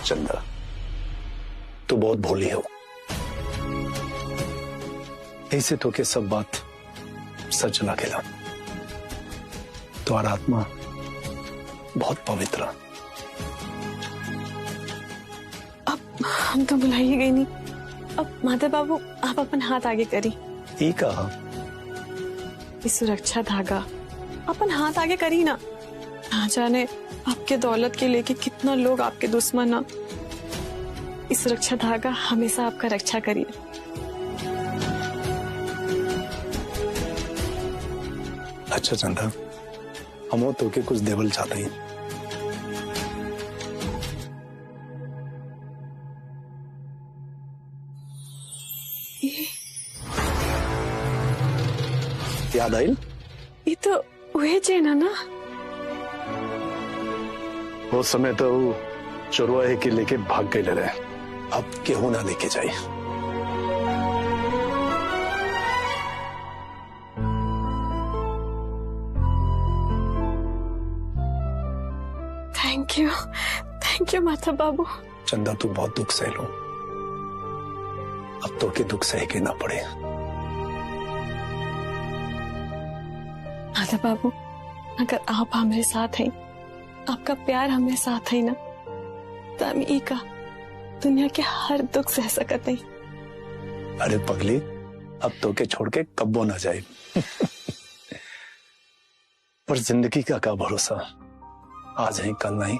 चंदा, तू बहुत भोली हो। ऐसे तो के सब बात सच लगेला। तुम्हारा आत्मा बहुत पवित्र। अब हम तो बुलाइए गई नहीं। अब माता बाबू आप अपन हाथ आगे करी। ठीक है, इस सुरक्षा धागा अपन हाथ आगे करी ना जाने आपके दौलत के लेके कितना लोग आपके दुश्मन ना। इस सुरक्षा धागा हमेशा आपका रक्षा करिए। अच्छा चंदा, हम तो के कुछ देवल चाहते हैं। याद आई? ये तो वही चेन है ना? वो समय तो चोरवाहे के लेके भाग गए रहे, अब केहू ना लेके जाए। थैंक यू माता बाबू। चंदा, तू बहुत दुख सह लो, अब तो के दुख सह के ना पड़े। माता बाबू, अगर आप हमारे साथ हैं, आपका प्यार हमारे साथ है ना, तो हम का दुनिया के हर दुख सह सकते हैं। अरे पगली, अब तो के छोड़ के कब्बो ना जाए। पर जिंदगी का क्या भरोसा, आज है कल नहीं।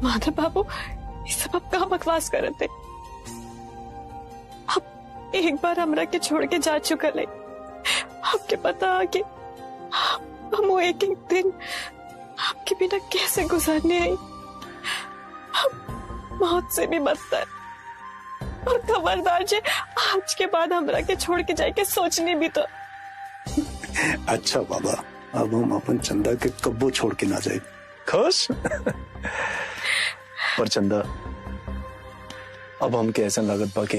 माता बाबू, ये सब आप कहाँ बकवास करते? आप एक बार हमरा के छोड़ के जा चुका है। आपके पता कि हम वो एक एक दिन आपके बिना कैसे गुजारने आई। हम मौत से भी बदतर। और खबरदार जे आज के बाद हमरा के छोड़ के जाए के सोचने भी तो। अच्छा बाबा, अब हम अपन चंदा के कब्बो छोड़ के ना जाए। खुश? पर चंदा, अब हम कैसे लागत पा के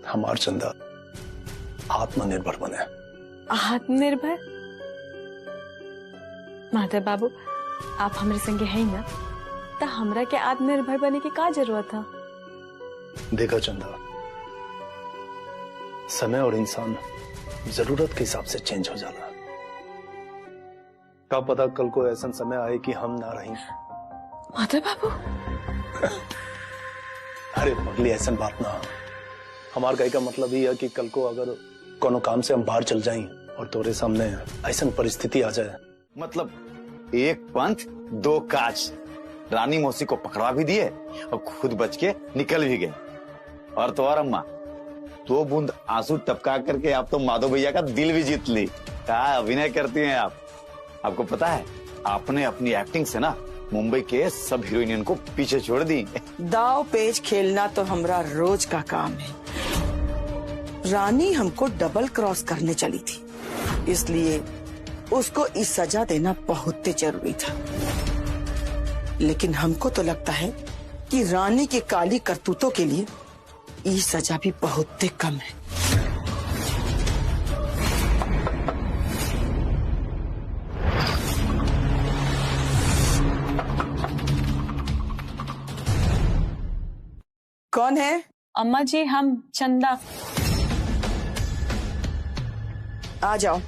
हमार चंदा आत्मनिर्भर बने। आत्मनिर्भर? माता बाबू, आप हमारे संगे हैं ना, तो हमरा के आत्मनिर्भर बने की क्या जरूरत था? देखा चंदा, समय और इंसान जरूरत के हिसाब से चेंज हो जाना। क्या पता कल को ऐसा समय आए कि हम ना रहें। माता बाबू, अरे पगली, ऐसा बात ना। हमार गए का मतलब ये है कि कल को अगर कोनो काम से हम बाहर चल जाएं और तोरे सामने ऐसा परिस्थिति आ जाए। मतलब एक पंथ दो काज, रानी मौसी को पकड़ा भी दिए और खुद बच के निकल भी गए। और तो और अम्मा, 2 बूंद आंसू टपका करके आप तो माधव भैया का दिल भी जीत ली। क्या अभिनय करती हैं आप। आपको पता है, आपने अपनी एक्टिंग से ना मुंबई के सब हीरोइनियन को पीछे छोड़ दी। दाव पेच खेलना तो हमरा रोज का काम है। रानी हमको डबल क्रॉस करने चली थी, इसलिए उसको इस सजा देना बहुत जरूरी था। लेकिन हमको तो लगता है कि रानी की काली करतूतों के लिए ये सजा भी बहुत कम है। कौन है? अम्मा जी, हम चंदा। आ जाओ।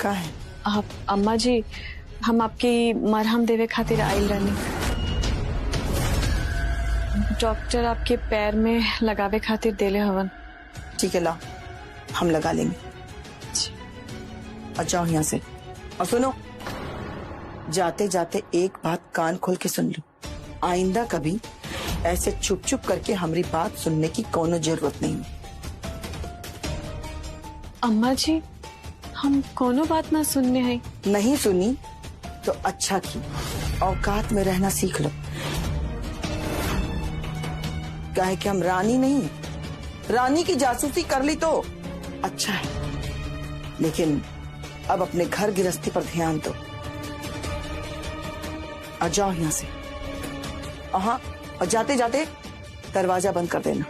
का है? आप अम्मा जी, हम आपकी मरहम देवे खातिर आइल रहनी। डॉक्टर आपके पैर में लगावे खातिर देले हवन। ठीक है, लाओ, हम लगा लेंगे। और जाओ यहाँ से। और सुनो, जाते जाते एक बात कान खोल के सुन लो, आइंदा कभी ऐसे चुप चुप करके हमारी बात सुनने की कोनो जरूरत नहीं है। अम्मा जी, हम कोनो बात ना सुनने हैं। नहीं सुनी तो अच्छा की, औकात में रहना सीख लो। काहे कि हम रानी नहीं, रानी की जासूसी कर ली तो अच्छा है, लेकिन अब अपने घर गृहस्थी पर ध्यान दो। आ जाओ यहाँ से। हाँ, और जाते जाते दरवाजा बंद कर देना।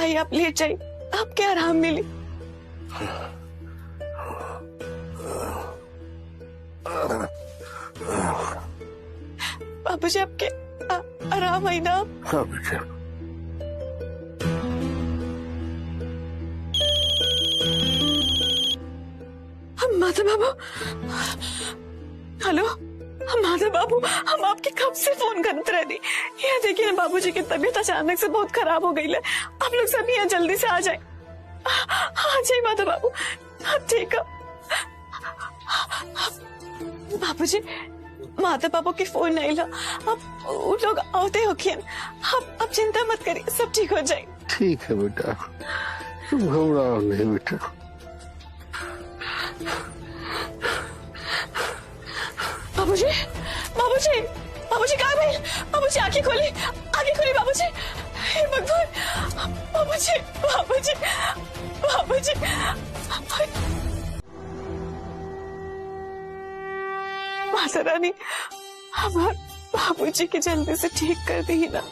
आइए आप लेट जाइए, आपके आराम मिली। बाबूजी आपके आराम आई ना? हाँ बेटा। हम माधव बाबू, हेलो माधव बाबू, हम आपके कब से फोन करते रहे। ये देखिए ना बाबूजी की तबीयत अचानक से बहुत खराब हो गई है, आप लोग सब यहाँ जल्दी से आ जाए। आ जाइए माधव बाबू, आप ठीक है? बाबूजी माधव बाबू की फोन नहीं ला, अब उन लोग आते हो क्या? आप चिंता मत करिए, सब ठीक हो जाए। ठीक है बेटा, तुम घबराओ नहीं बेटा। बाबूजी, बाबूजी, बाबूजी कहाँ गए? बाबूजी आंखें खोली, आंखें खोली बाबूजी। हे भगवान, बाबूजी, बाबूजी, बाबूजी। माता रानी, हमारे बाबूजी की जल्दी से ठीक कर दी ना।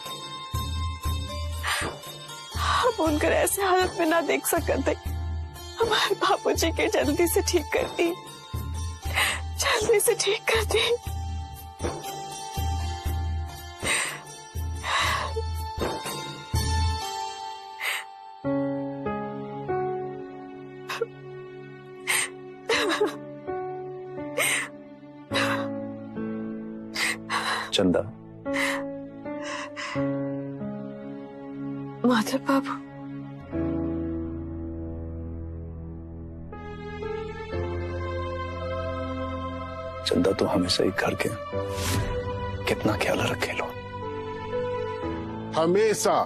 हम उनकर ऐसे हालत में ना देख सकते, हमारे बाबूजी के जल्दी से ठीक कर दी, जल्दी से ठीक कर दी। चंदा, माधव बाबू, चंदा तो हमेशा ही घर के कितना ख्याल रखे लो। हमेशा।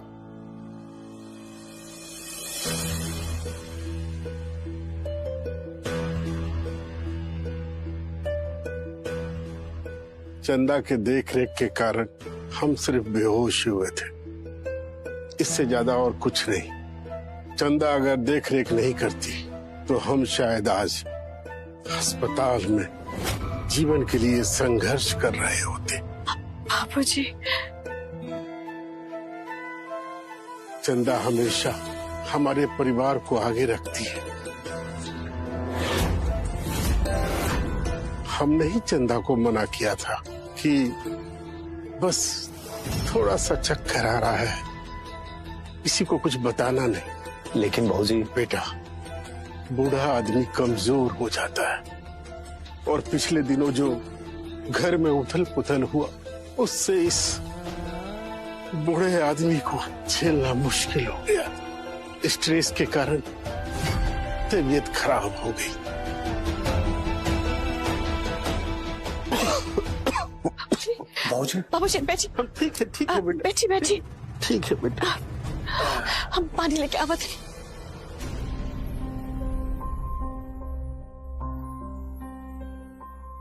चंदा के देखरेख के कारण हम सिर्फ बेहोश हुए थे, इससे ज्यादा और कुछ नहीं। चंदा अगर देखरेख नहीं करती तो हम शायद आज अस्पताल में जीवन के लिए संघर्ष कर रहे होते। बाबूजी, चंदा हमेशा हमारे परिवार को आगे रखती है। हमने ही चंदा को मना किया था कि बस थोड़ा सा चक्कर आ रहा है, किसी को कुछ बताना नहीं। लेकिन बाबूजी, बेटा, बूढ़ा आदमी कमजोर हो जाता है और पिछले दिनों जो घर में उथल पुथल हुआ, उससे इस बूढ़े आदमी को झेलना मुश्किल हो गया। स्ट्रेस के कारण तबीयत खराब हो गई। बाबूजी, बाबूजी बैठिए। ठीक है बेटा, बैठिए बैठिए, ठीक है बेटा। हम पानी लेके आवत हैं।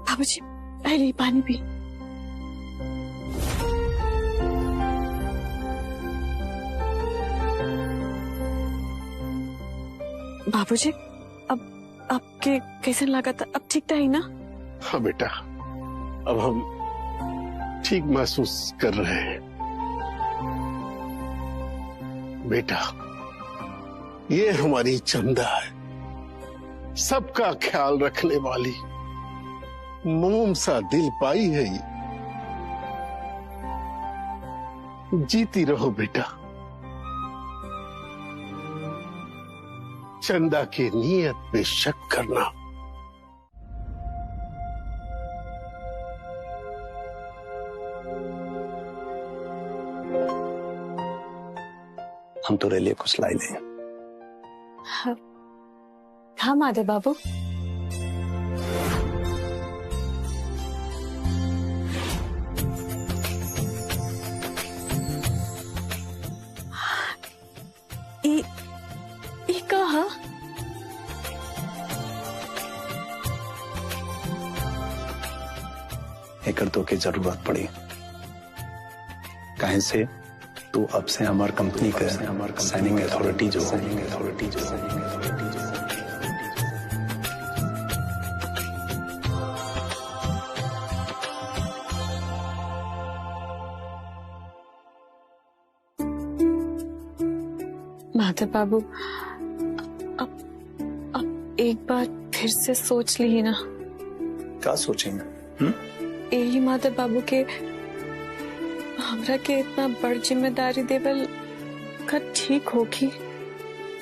बाबूजी पहले ही पानी पी। बाबूजी, अब आपके कैसे लगा था? अब ठीक था ही ना? हाँ बेटा, अब हम ठीक महसूस कर रहे हैं। बेटा, ये हमारी चंदा है, सबका ख्याल रखने वाली मोम सा दिल पाई है ये। जीती रहो बेटा। चंदा की नीयत पे शक करना हम तो लिए कुछ लाई लें। हाँ माधव बाबू, ई कहा? एकर तो के जरूरत पड़ी, कहीं से तो अब से हमारे कंपनी का साइनिंग अथॉरिटी जो माधव बाबू, अब एक बार फिर से सोच ली ना। क्या सोचेंगे? यही माधव बाबू के हमरा के इतना बड़ जिम्मेदारी देवल का ठीक होगी।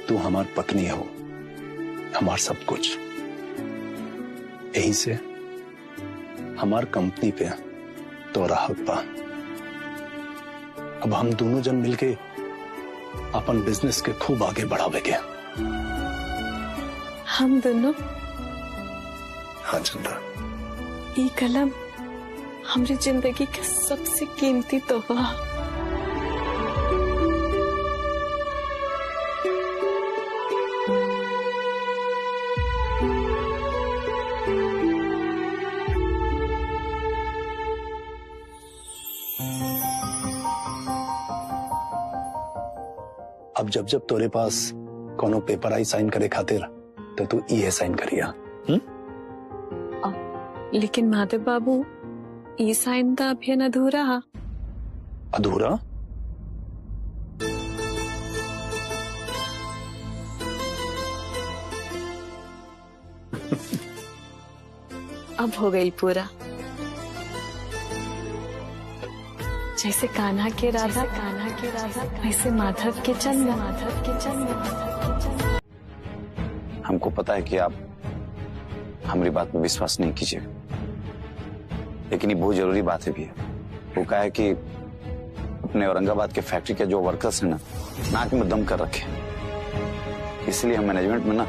तू हमार पत्नी हो, हमार सब कुछ। यही से हमार कंपनी पे तोरा हक बा। अब हम दोनों जन मिलके अपन बिजनेस के खूब आगे बढ़ावेंगे। हम दोनों? हाँ चंदा। ये कलम हमारी जिंदगी का सबसे कीमती तोहफा। अब जब तोरे पास कोनो पेपर आई साइन करे खातिर तो तू ये साइन करिया। लेकिन माधव बाबू, ये साइन तो अभी अधूरा। अधूरा? अब हो गई पूरा। जैसे कान्हा के राधा, वैसे माधव के चंदा। हमको पता है कि आप हमारी बात में विश्वास नहीं कीजिएगा, लेकिन ये बहुत जरूरी बात है भी है। वो कहा है कि अपने औरंगाबाद के फैक्ट्री के जो वर्कर्स हैं ना, नाक में दम कर रखे, इसलिए हम मैनेजमेंट में ना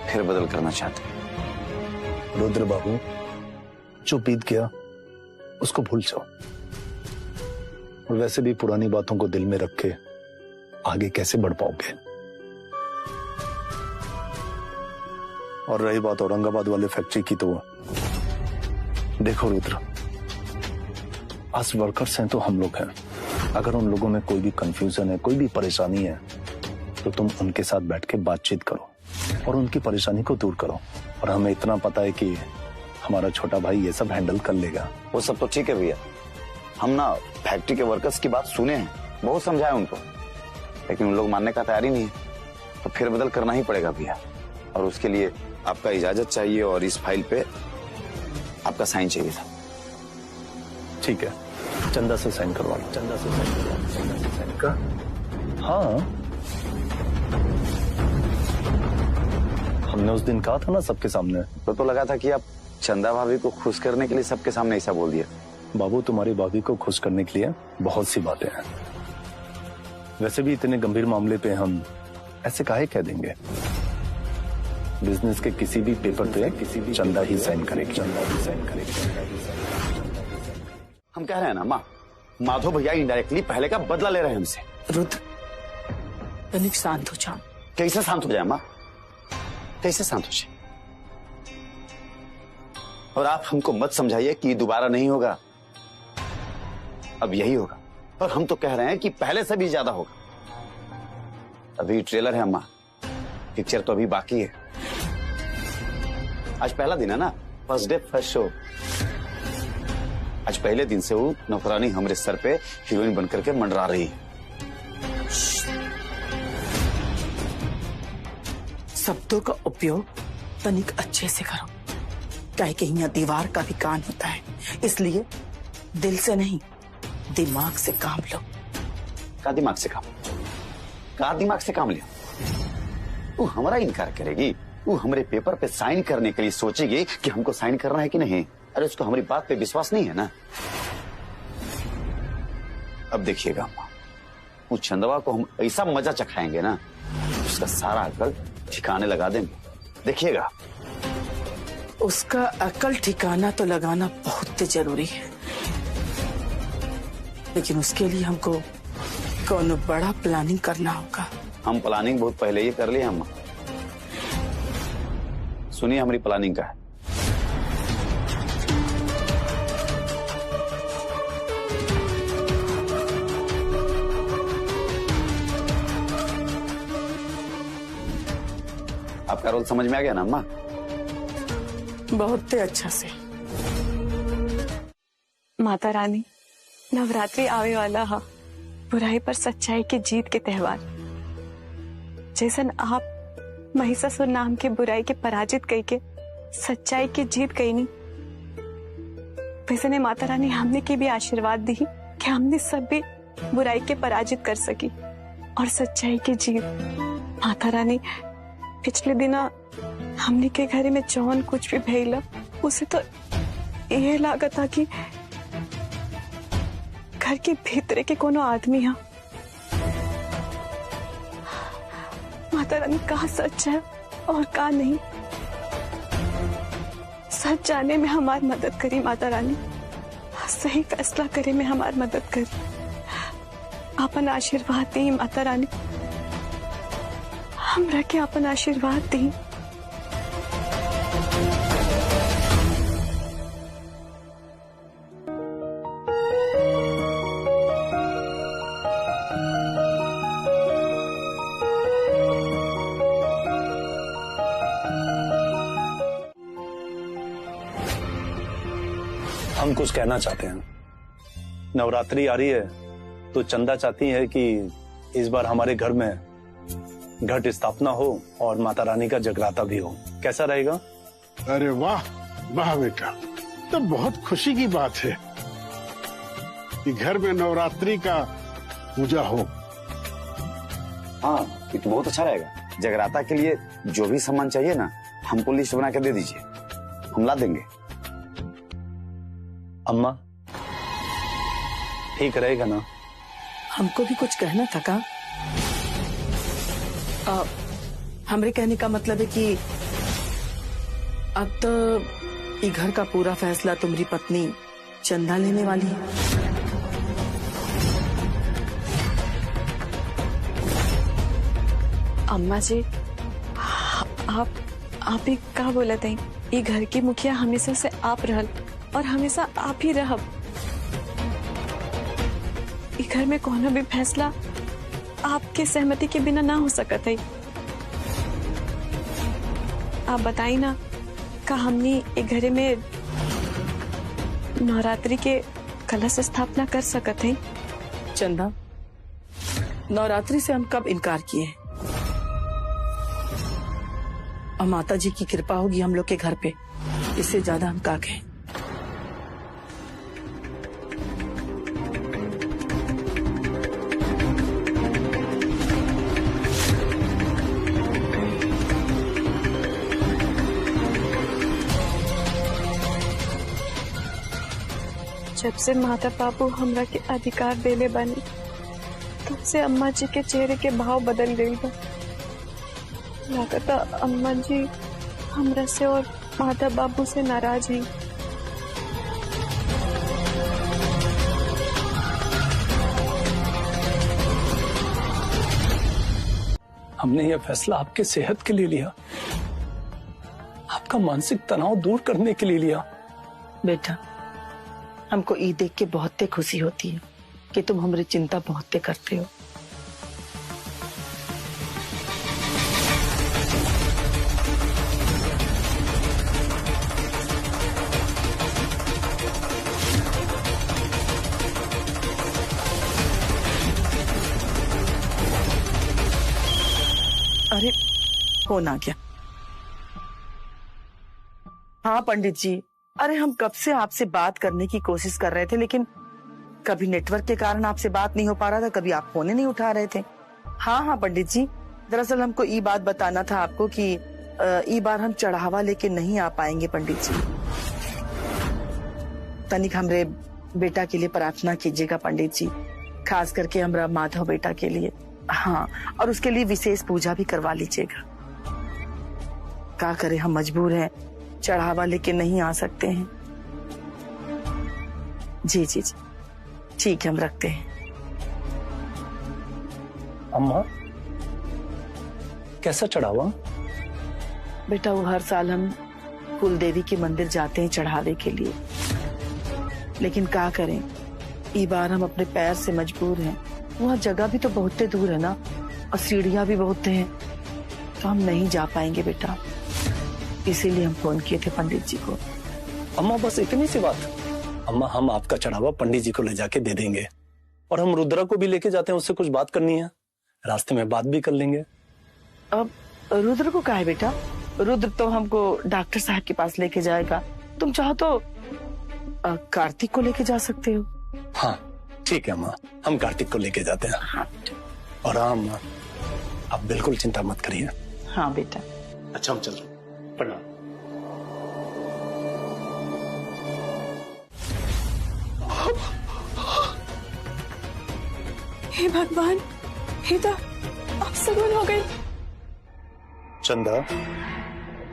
फिर बदल करना चाहते हैं। रुद्र बाबू, जो बीत गया उसको भूल जाओ, और वैसे भी पुरानी बातों को दिल में रख के आगे कैसे बढ़ पाओगे। और रही बात औरंगाबाद वाले फैक्ट्री की, तो देखो रुद्र, आज वर्कर्स हैं तो हम लोग हैं। अगर उन लोगों में कोई भी कंफ्यूजन है, कोई भी परेशानी है, तो तुम उनके साथ बैठ के बातचीत करो और उनकी परेशानी को दूर करो। और हमें इतना पता है कि हमारा छोटा भाई ये सब हैंडल कर लेगा। वो सब तो ठीक है भैया, हम ना फैक्ट्री के वर्कर्स की बात सुने हैं, बहुत समझाए उनको, लेकिन उन लोग मानने का तैयारी नहीं है। तो फिर बदल करना ही पड़ेगा भैया, और उसके लिए आपका इजाजत चाहिए और इस फाइल पे आपका साइन चाहिए था। ठीक है, चंदा से साइन करवा लो। चंदा से साइन का? हाँ, हमने उस दिन कहा था ना सबके सामने। तो लगा था कि आप चंदा भाभी को खुश करने के लिए सबके सामने ऐसा बोल दिया। बाबू, तुम्हारी भाभी को खुश करने के लिए बहुत सी बातें हैं। वैसे भी इतने गंभीर मामले पे हम ऐसे काहे कह देंगे। बिजनेस के किसी भी पेपर पे किसी भी चंदा ही साइन करेगी। हम कह रहे हैं ना माँ, माधव भैया इनडायरेक्टली पहले का बदला ले रहे हैं हमसे। रुद्र, तनिक शांत हो जाओ। कैसे शांत हो जाए माँ, कैसे शांत हो जाए? और आप हमको मत समझाइए कि दोबारा नहीं होगा, अब यही होगा। और हम तो कह रहे हैं कि पहले से भी ज्यादा होगा। अभी ट्रेलर है अम्मा, पिक्चर तो अभी बाकी है। आज पहला दिन है ना, फर्स्ट डे फर्स्ट शो। आज पहले दिन से वो नौकरानी हमारे सर पे हीरोइन बनकर के मंडरा रही है। शब्दों का उपयोग तनिक अच्छे से करो, क्या कि यहाँ दीवार का भी कान होता है, इसलिए दिल से नहीं दिमाग से काम लो। का दिमाग से काम? का दिमाग से काम लिया? वो हमारा इनकार करेगी, वो हमारे पेपर पे साइन करने के लिए सोचेगी कि हमको साइन करना है कि नहीं। अरे उसको हमारी बात पे विश्वास नहीं है ना। अब देखिएगा अम्मा, उस चंदवा को हम ऐसा मजा चखाएंगे ना, उसका सारा अकल ठिकाने लगा देंगे, देखिएगा। उसका अकल ठिकाना तो लगाना बहुत जरूरी है, लेकिन उसके लिए हमको कौन बड़ा प्लानिंग करना होगा। हम प्लानिंग बहुत पहले ही कर लिए अम्मा। सुनिए हमारी प्लानिंग का है। आपका रोल समझ में आ गया ना अम्मा? बहुत अच्छा से। माता रानी, नवरात्रि आवे वाला है, बुराई पर सच्चाई की जीत के त्योहार। जैसन आप महिषासुर नाम के बुराई के पराजित कई के सच्चाई की जीत कई नहीं, वैसे ने माता रानी हमने की भी आशीर्वाद दी कि हमने सब भी बुराई के पराजित कर सकी और सच्चाई की जीत। माता रानी पिछले दिना हमने के घर में जौन कुछ भी भइला उसे तो यह लागत था कि घर के भीतरे के कोनो आदमी है। माता रानी कहा सच है और कहा नहीं, सच जाने में हमारी मदद करी माता रानी, सही फैसला करे में हमारी मदद करी। अपन आशीर्वाद दी माता रानी, हमरा के अपन आशीर्वाद दी। हम कुछ कहना चाहते हैं। नवरात्रि आ रही है तो चंदा चाहती है कि इस बार हमारे घर में घट स्थापना हो और माता रानी का जगराता भी हो। कैसा रहेगा? अरे वाह वाह बेटा, तो बहुत खुशी की बात है कि घर में नवरात्रि का पूजा हो। हाँ, ये तो बहुत अच्छा रहेगा। जगराता के लिए जो भी सामान चाहिए ना, हमको लिस्ट बना के दे दीजिए, हम ला देंगे। अम्मा ठीक रहेगा ना? हमको भी कुछ कहना था का? हमरे कहने का मतलब है कि अब तो ये घर का पूरा फैसला तुम्हारी पत्नी चंदा लेने वाली है। अम्मा जी, आप ही क्या बोला थे? ये घर की मुखिया हमेशा से आप रहल और हमेशा आप ही रहब। इस घर में कोनो भी फैसला आपके सहमति के बिना ना हो सकता है। आप बताइए ना, का हमनी एक घर में नवरात्रि के कलश स्थापना कर सकते हैं? चंदा, नवरात्रि से हम कब इनकार किए हैं? और माता जी की कृपा होगी हम लोग के घर पे, इससे ज्यादा हम क्या कहें। जब से माता बाबू हमरा के अधिकार देले बनी, तब से अम्मा जी के चेहरे के भाव बदल गई बा। लागता अम्मा जी हमरा से और माता बाबू से नाराज हैं। हमने यह फैसला आपके सेहत के लिए लिया, आपका मानसिक तनाव दूर करने के लिए लिया। बेटा, हमको ये देख के बहुत खुशी होती है कि तुम हमारी चिंता बहुत करते हो। अरे फोन आ गया। हाँ पंडित जी, अरे हम कब से आपसे बात करने की कोशिश कर रहे थे, लेकिन कभी नेटवर्क के कारण आपसे बात नहीं हो पा रहा था, कभी आप फोन ही नहीं उठा रहे थे। हाँ पंडित जी, दरअसल हमको ये बात बताना था आपको कि ये बार हम चढ़ावा लेके नहीं आ पाएंगे पंडित जी। तनिक हमरे बेटा के लिए प्रार्थना कीजिएगा पंडित जी, खास करके हमारा माधव बेटा के लिए। हाँ, और उसके लिए विशेष पूजा भी करवा लीजिएगा। क्या करें, हम मजबूर हैं, चढ़ावा लेके नहीं आ सकते हैं। जी जी जी, ठीक है, हम रखते हैं। अम्मा, कैसा चढ़ावा? बेटा, वो हर साल हम कुल देवी के मंदिर जाते हैं चढ़ावे के लिए, लेकिन क्या करें, इस बार हम अपने पैर से मजबूर हैं। वहाँ जगह भी तो बहुत दूर है ना, और सीढ़ियां भी बहुत हैं, तो हम नहीं जा पाएंगे बेटा। इसीलिए हम फोन किए थे पंडित जी को। अम्मा, बस इतनी सी बात? अम्मा, हम आपका चढ़ावा पंडित जी को ले जाके दे देंगे, और हम रुद्रा को भी लेके जाते हैं, उससे कुछ बात करनी है, रास्ते में बात भी कर लेंगे। अब रुद्र को कहा है बेटा? रुद्र तो हमको डॉक्टर साहब के पास लेके जाएगा। तुम चाहो तो कार्तिक को लेके जा सकते हो। हाँ ठीक है अम्मा, हम कार्तिक को लेके जाते हैं। हाँ और हाँ अम्मा, आप बिल्कुल चिंता मत करिए। हाँ बेटा। अच्छा हम चल रहे हैं। प्रणाम। हे भगवान, हे तो अब सगुन हो गई। चंदा,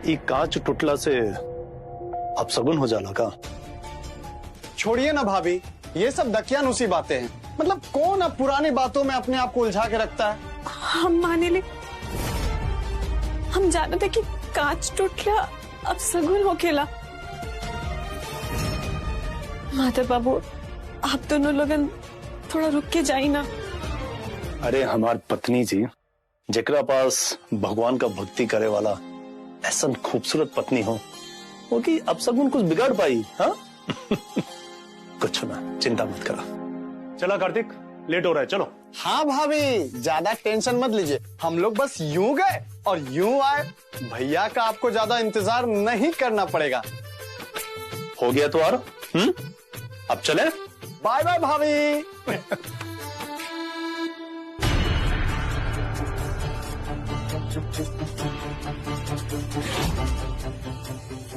ये कांच टुटला से अब सगुन हो जाला का? छोड़िए ना भाभी, ये सब दकियानुसी बातें हैं। मतलब कौन अब पुरानी बातों में अपने आप को उलझा के रखता है। हम माने ले, हम जानते कि कांच टूटला अब सगुन हो खेला। माधव बाबू, आप दोनों लोगन थोड़ा रुक के जाई ना। अरे हमार पत्नी जी, जेकरा पास भगवान का भक्ति करे वाला ऐसा खूबसूरत पत्नी हो, वो कि अब सगुन कुछ बिगाड़ पाई? हाँ कुछ ना, चिंता मत करा। चला कार्तिक, लेट हो रहा है, चलो। हाँ भाभी, ज्यादा टेंशन मत लीजिए। हम लोग बस यूं गए और यूं आए। भैया का आपको ज्यादा इंतजार नहीं करना पड़ेगा। हो गया तो और अब चले। बाय बाय भाभी।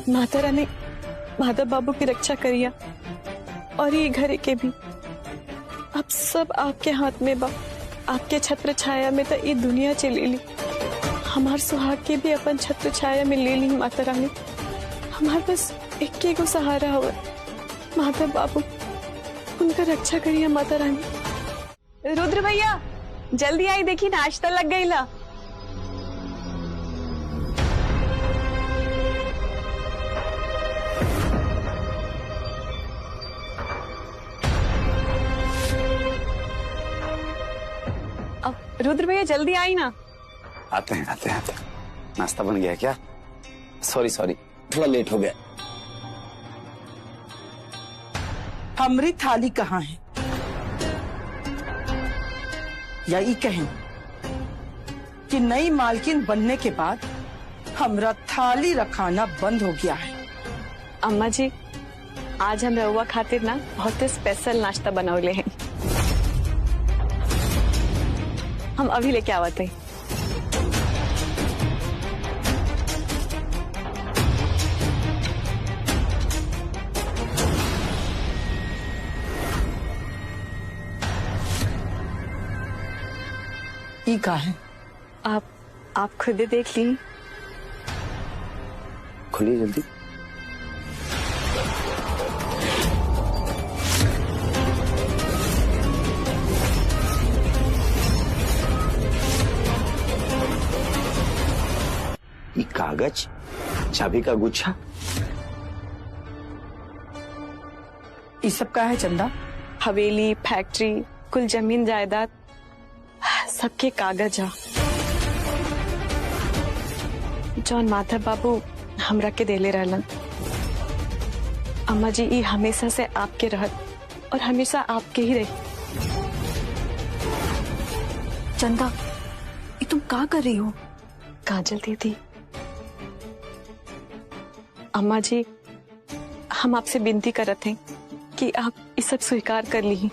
माता रानी माधव बाबू की रक्षा करिया और ये घर के भी। अब सब आपके हाथ में बा। आपके छत्र छाया में तो ये दुनिया चली ली। हमार सुहाग के भी अपन छत्र छाया में ले ली माता रानी। हमारे बस एक को सहारा हुआ, माधव बाबू, उनका रक्षा करिए माता रानी। रुद्र भैया जल्दी आई, देखी नाश्ता लग गई ला। अब रुद्र भैया जल्दी आई ना। आते हैं आते हैं आते हैं। नाश्ता बन गया क्या? सॉरी थोड़ा लेट हो गया। हमारी थाली कहाँ है? या ये कहें कि नई मालकिन बनने के बाद हमरा थाली रखाना बंद हो गया है। अम्मा जी, आज हम रहुआ खातिर ना बहुत स्पेशल नाश्ता बनौले हैं। हम अभी लेके आवते हैं। ये कहा है? आप खुद ही देख ली। खुलिए जल्दी। ये कागज, चाबी का गुच्छा, ये सब का है चंदा? हवेली, फैक्ट्री, कुल जमीन जायदाद, सबके कागज है जौन माधव बाबू हमरा के देले रहलन। अम्मा जी, ये हमेशा से आपके रहत और हमेशा आपके ही रही। चंदा, ये तुम क्या कर रही हो? काजल दीदी, अम्मा जी, हम आपसे विनती करत हैं कि आप ये सब स्वीकार कर ली।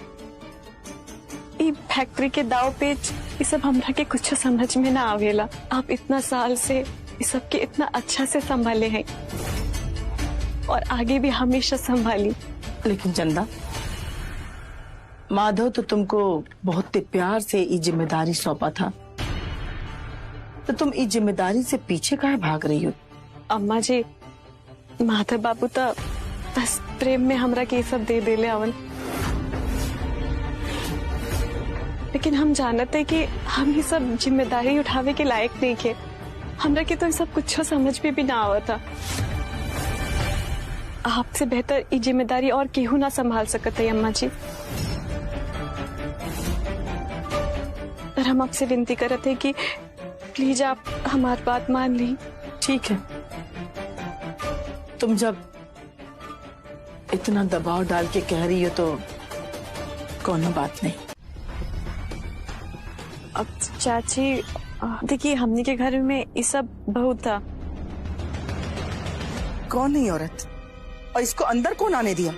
ये फैक्ट्री के दाव पेच ये सब हमरा के कुछ समझ में ना आवेला। आप इतना साल से ये सब के इतना अच्छा से संभाले हैं और आगे भी हमेशा संभाली। लेकिन चंदा, माधव तो तुमको बहुत प्यार से ये जिम्मेदारी सौंपा था, तो तुम इस जिम्मेदारी से पीछे काहे भाग रही हो? अम्मा जी, माधव बाबू तो बस प्रेम में हमरा के ये सब दे देले अवन, लेकिन हम जानते हैं कि हम ये सब जिम्मेदारी उठावे के लायक नहीं थे। हमरा के तो ये सब कुछ समझ में भी ना आवा था। आपसे बेहतर ये जिम्मेदारी और केहू ना संभाल सकते अम्मा जी। पर हम आपसे विनती करते हैं कि प्लीज आप हमारी बात मान ली। ठीक है, तुम जब इतना दबाव डाल के कह रही हो तो कोनो बात नहीं। अब चाची, देखिए हमने के घर में ये सब बहुत था। कौन नहीं औरत, और इसको अंदर कौन आने दिया?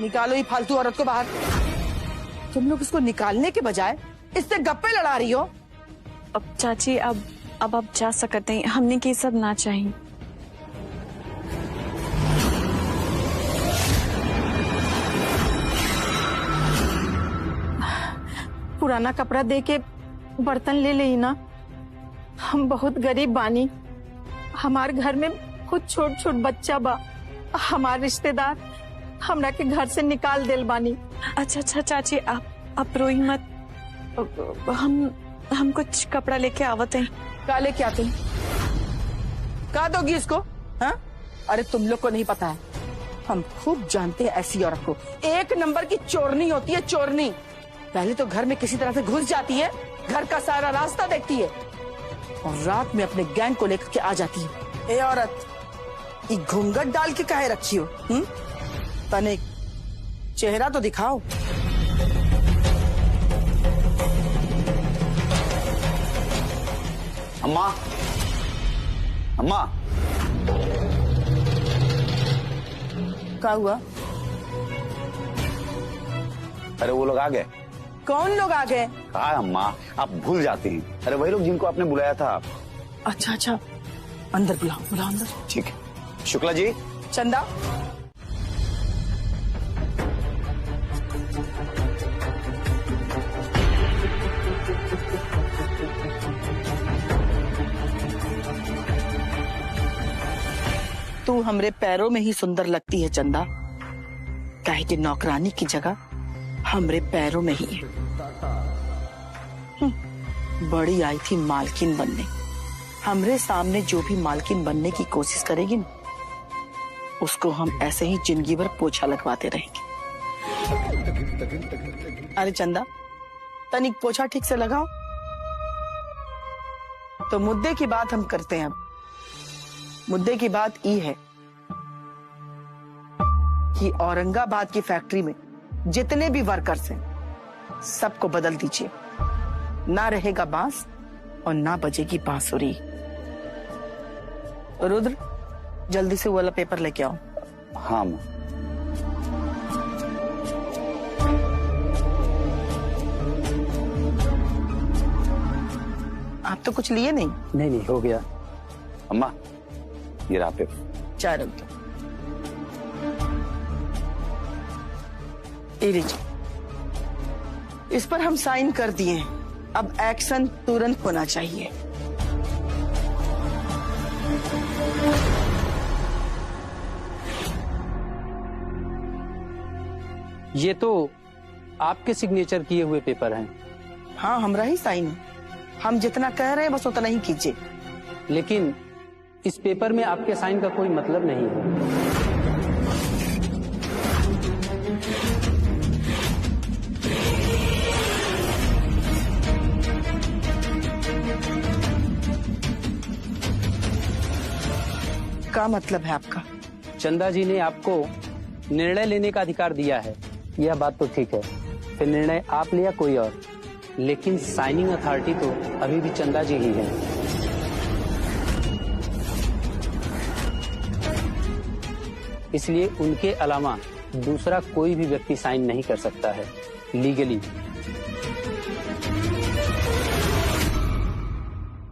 निकालो ये फालतू औरत को बाहर। तुम लोग इसको निकालने के बजाय इससे गप्पे लड़ा रही हो। अब चाची अब आप जा सकते हैं, हमने के सब ना चाहिए। पुराना कपड़ा दे के बर्तन ले ली ना। हम बहुत गरीब बानी, हमार घर में खुद छोट छोट बच्चा बा। हमार रिश्तेदार हमरा के घर से निकाल देल बानी। अच्छा चाची आप रोई मत, हम कुछ कपड़ा लेके आवत हैं। क्या लेके आते हैं? क्या दोगी इसको? हाँ? अरे तुम लोग को नहीं पता है, हम खूब जानते हैं ऐसी औरत को। एक नंबर की चोरनी होती है, चोरनी। पहले तो घर में किसी तरह से घुस जाती है, घर का सारा रास्ता देखती है और रात में अपने गैंग को लेकर के आ जाती है। ए औरत, ये घूंघट डाल के काहे रखी हो? तने चेहरा तो दिखाओ। अम्मा, अम्मा, क्या हुआ? अरे वो लोग आ गए। कौन लोग आ गए? कहा अम्मा, आप भूल जाती हैं। अरे वही लोग जिनको आपने बुलाया था। अच्छा, अंदर बुलाओ अंदर। ठीक है। शुक्ला जी। चंदा, तू हमरे पैरों में ही सुंदर लगती है चंदा, काहे कि नौकरानी की जगह हमरे पैरों में ही है। बड़ी आई थी मालकिन बनने। हमरे सामने जो भी मालकिन बनने की कोशिश करेगी ना, उसको हम ऐसे ही जिंदगी भर पोछा लगवाते रहेंगे। अरे चंदा, तनिक पोछा ठीक से लगाओ। तो मुद्दे की बात हम करते हैं। अब मुद्दे की बात ये है कि औरंगाबाद की फैक्ट्री में जितने भी वर्कर्स हैं, सबको बदल दीजिए। ना रहेगा बांस और ना बजेगी बांसुरी। रुद्र, जल्दी से वो वाला पेपर लेके आओ। हाँ माँ। आप तो कुछ लिए नहीं? नहीं हो गया। अम्मा, ये रहा पेपर। चाय रख दो। ये लीजिए, इस पर हम साइन कर दिए हैं। अब एक्शन तुरंत होना चाहिए। ये तो आपके सिग्नेचर किए हुए पेपर हैं। हाँ, हमरा ही साइन है। हम जितना कह रहे हैं बस उतना ही कीजिए। लेकिन इस पेपर में आपके साइन का कोई मतलब नहीं है। क्या मतलब है आपका? चंदा जी ने आपको निर्णय लेने का अधिकार दिया है। यह बात तो ठीक है, फिर निर्णय आप ले या कोई और, लेकिन साइनिंग अथॉरिटी तो अभी भी चंदा जी ही है। इसलिए उनके अलावा दूसरा कोई भी व्यक्ति साइन नहीं कर सकता है लीगली।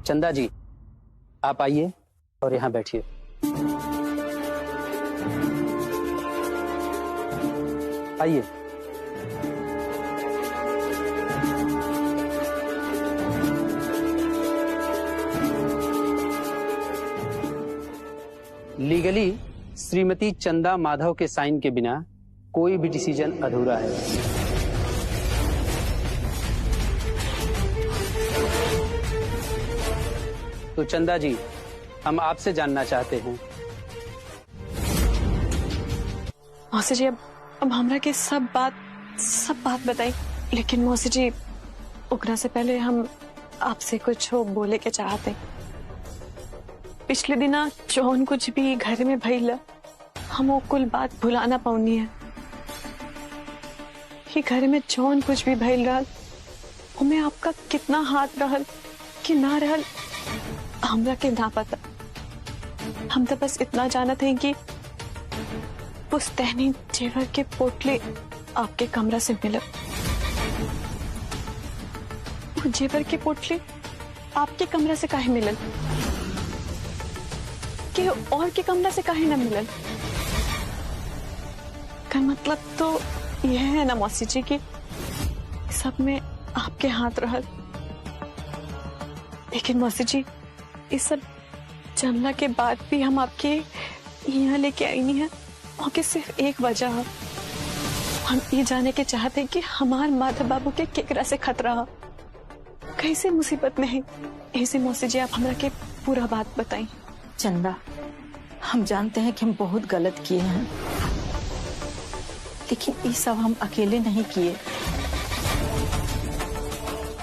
चंदा जी, आप आइए और यहाँ बैठिए। आइए। लीगली श्रीमती चंदा माधव के साइन के बिना कोई भी डिसीजन अधूरा है। तो चंदा जी, हम आपसे जानना चाहते हैं। मौसी जी, अब हमरा के सब बात बताई। लेकिन मौसी जी, उकरा से पहले हम आपसे कुछ बोले के चाहते। पिछले दिना जौन कुछ भी घर में भइल, हम वो कुल बात भुला ना पाऊनी है। कि घर में जौन कुछ भी भइल रहल, उनमें आपका कितना हाथ रहल, कि ना रहल हमरा के ना पता। हम तो बस इतना जानते हैं कि पुस्तैनी जेवर के पोटले आपके कमरा से मिले। वो जेवर के पोटले आपके कमरा से काहे मिलल? कि और के कमरा से काहे ना मिलल? का मतलब तो यह है ना मौसी जी की सब में आपके हाथ रहल। लेकिन मौसी जी इस सब जानला के बाद भी हम आपके यहाँ लेके आई नहीं है और कि सिर्फ एक वजह है। हम ये जाने के चाहते कि हमार माधव बाबू के केकरा से खतरा है, कैसे मुसीबत में है। ऐसे मौसी जी आप हमरा के पूरा बात बताई। चंदा, हम जानते हैं कि हम बहुत गलत किए हैं, लेकिन ये सब हम अकेले नहीं किए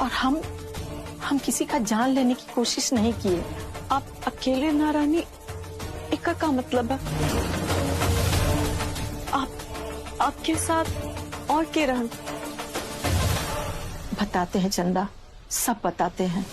और हम किसी का जान लेने की कोशिश नहीं किए। आप अकेले ना रानी, इसका क्या मतलब है? आपके साथ और के रहन? बताते हैं चंदा, सब बताते हैं।